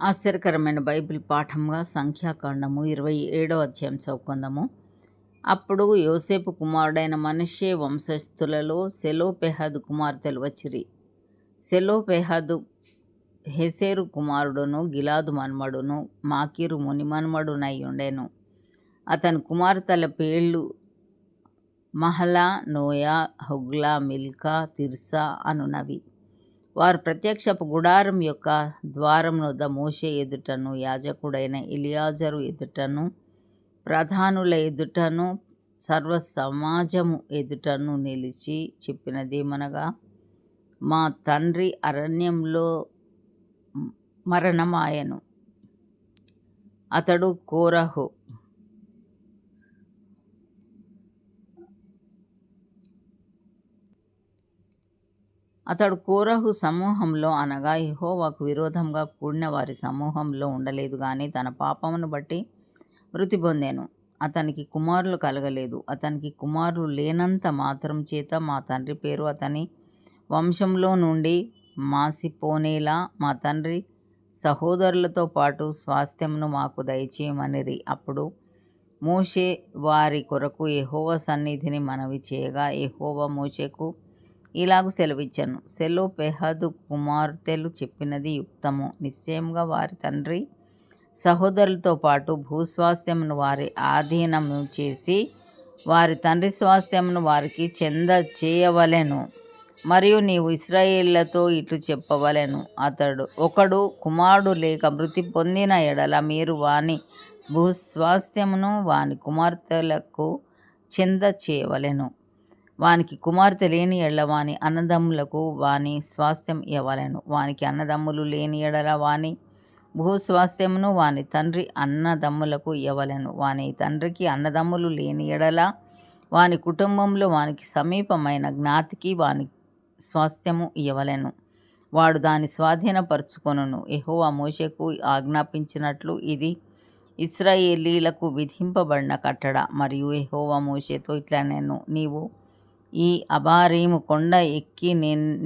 ఆశ్చర్యకరమైన బైబిల్ పాఠంగా సంఖ్యాకాండము 27వ అధ్యాయం చదువుకుందాము. అప్పుడు యోసేపు కుమారుడైన మనష్షే వంశస్థులలో సెలోపెహాదు కుమార్తెలు వచ్చిరి. సెలోపెహాదు హెసెరు కుమారుడును గిలాదు మన్మడును మాకీరు మునిమన్మడునై ఉండెను. అతని కుమార్తెల పేర్లు Mahlah, Noa, Hoglah, Milcah, Tirzah అనునవి. వారు ప్రత్యక్షపు గుడారం యొక్క ద్వారం వద్ద మోషే ఎదుటను, యాజకుడైన ఎలియాజరు ఎదుటను, ప్రధానుల ఎదుటను, సర్వ సమాజము ఎదుటను నిలిచి చెప్పినదేమనగా, మా తండ్రి అరణ్యంలో మరణమాయెను. అతడు కోరహు సమూహంలో అనగా యెహోవాకు విరోధంగా కూడిన వారి సమూహంలో ఉండలేదు గాని తన పాపమును బట్టి మృతి పొందెను. అతనికి కుమారులు కలగలేదు. అతనికి కుమారులు లేనంత మాత్రం చేత మా తండ్రి పేరు అతని వంశంలో నుండి మాసిపోనేలా మా తండ్రి సహోదరులతో పాటు స్వాస్థ్యమును మాకు దయచేయమనిరి. అప్పుడు మోషే వారి కొరకు యెహోవా సన్నిధిని మనవి చేయగా, యెహోవా మోషేకు ఇలాగు సెలవిచ్చెను. సెలోపెహాదు కుమార్తెలు చెప్పినది యుక్తము. నిశ్చయముగా వారి తండ్రి సహోదరులతో పాటు భూస్వాస్థ్యమును వారి ఆధీనము చేసి వారి తండ్రి స్వాస్థ్యమును వారికి చెంద చేయవలెను. మరియు నీవు ఇశ్రాయేలీయులతో ఇట్లు చెప్పవలెను, ఒకడు కుమారుడు లేక మృతి పొందిన ఎడల మీరు వాని భూస్వాస్థ్యమును వాని కుమార్తెలకు చెంద చేయవలెను. వానికి కుమార్తె లేని ఎడల వాని అన్నదమ్ములకు వాని స్వాస్థ్యం ఇవ్వవలెను. వానికి అన్నదమ్ములు లేని ఎడల వాని భూస్వాస్థ్యమును వాని తండ్రి అన్నదమ్ములకు ఇవ్వవలెను. వాని తండ్రికి అన్నదమ్ములు లేని ఎడల వాని కుటుంబంలో వానికి సమీపమైన జ్ఞాతికి వాని స్వాస్థ్యము ఇవ్వవలెను. వాడు దాని స్వాధీనపరచుకొనును. యెహోవా మోషేకు ఆజ్ఞాపించినట్లు ఇది ఇశ్రాయేలీయులకు విధింపబడిన కట్టడ. మరియు యెహోవా మోషేతో ఇట్లనెను, నీవు ఈ అబారీము కొండ ఎక్కి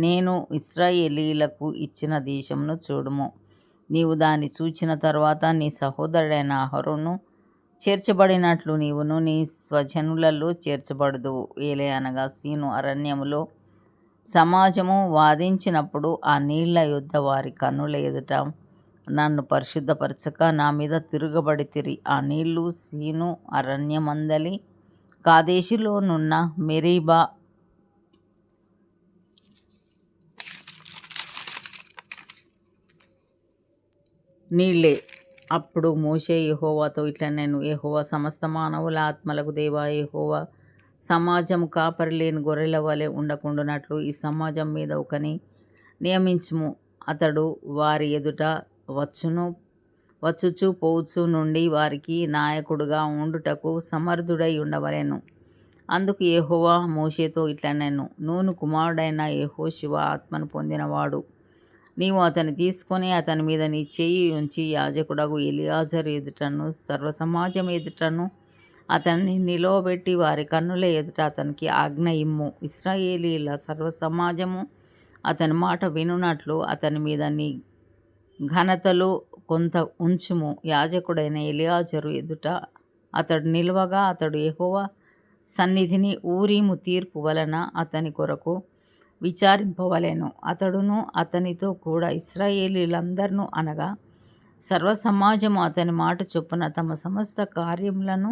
నేను ఇశ్రాయేలీయులకు ఇచ్చిన దేశమును చూడుము. నీవు దాన్ని చూచిన తరువాత నీ సహోదరుడైన అహరోను చేర్చబడినట్లు నీవును నీ స్వజనులలో చేర్చబడుదువు. ఏలయనగా సీను అరణ్యములో సమాజము వాదించినప్పుడు ఆ నీళ్ల యొద్ద వారి కన్నుల ఎదుట నన్ను పరిశుద్ధపరచక నా మీద తిరుగబడితిరి. ఆ నీళ్లు సీను అరణ్యమందలి కాదేషులోనున్న మెరీబా నీళ్ళే. అప్పుడు మోషే యెహోవాతో ఇట్లనెను, యెహోవా సమస్త మానవుల ఆత్మలకు దేవా, యెహోవా సమాజము కాపరి లేని గొర్రెల వలె ఉండకుండునట్లు ఈ సమాజం మీద ఒకని నియమించుము. అతడు వారి ఎదుట వచ్చుచు పోవచ్చు నుండి వారికి నాయకుడుగా ఉండుటకు సమర్థుడై ఉండవలెను. అందుకు యెహోవా మోషేతో ఇట్లనెను, నూను కుమారుడైన యెహోషువ ఆత్మను పొందినవాడు. నీవు అతన్ని తీసుకొని అతని మీద నీ చెయ్యి ఉంచి యాజకుడగు ఎలియాజరు ఎదుటను సర్వసమాజం ఎదుటను అతన్ని నిలవబెట్టి వారి కన్నుల ఎదుట అతనికి ఆజ్ఞ ఇమ్ము. ఇశ్రాయేలీయుల సర్వసమాజము అతని మాట వినునట్లు అతని మీద నీ ఘనతలో కొంత ఉంచుము. యాజకుడైన ఎలియాజరు ఎదుట అతడు నిలువగా అతడు యెహోవా సన్నిధిని ఊరీము తీర్పు వలన అతని కొరకు విచారింపవలెను. అతడును అతనితో కూడా ఇశ్రాయేలీయులందరినూ అనగా సర్వసమాజము అతని మాట చొప్పున తమ సమస్త కార్యములను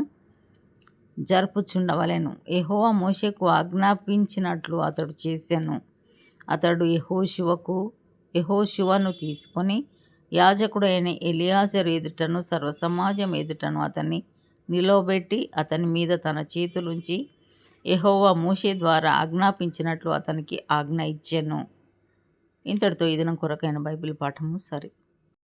జరుపుచుండవలెను. యెహోవా మోషేకు ఆజ్ఞాపించినట్లు అతడు చేసెను. అతడు యెహోషువను తీసుకొని యాజకుడైన ఎలియాజరు ఎదుటను సర్వసమాజం ఎదుటను అతన్ని నిలవబెట్టి అతని మీద తన చేతులుంచి యెహోవా మోషే ద్వారా ఆజ్ఞాపించినట్లు అతనికి ఆజ్ఞ ఇచ్చెను. ఇంతటితో ఈ దినం కొరకైన బైబిల్ పాఠము సరి.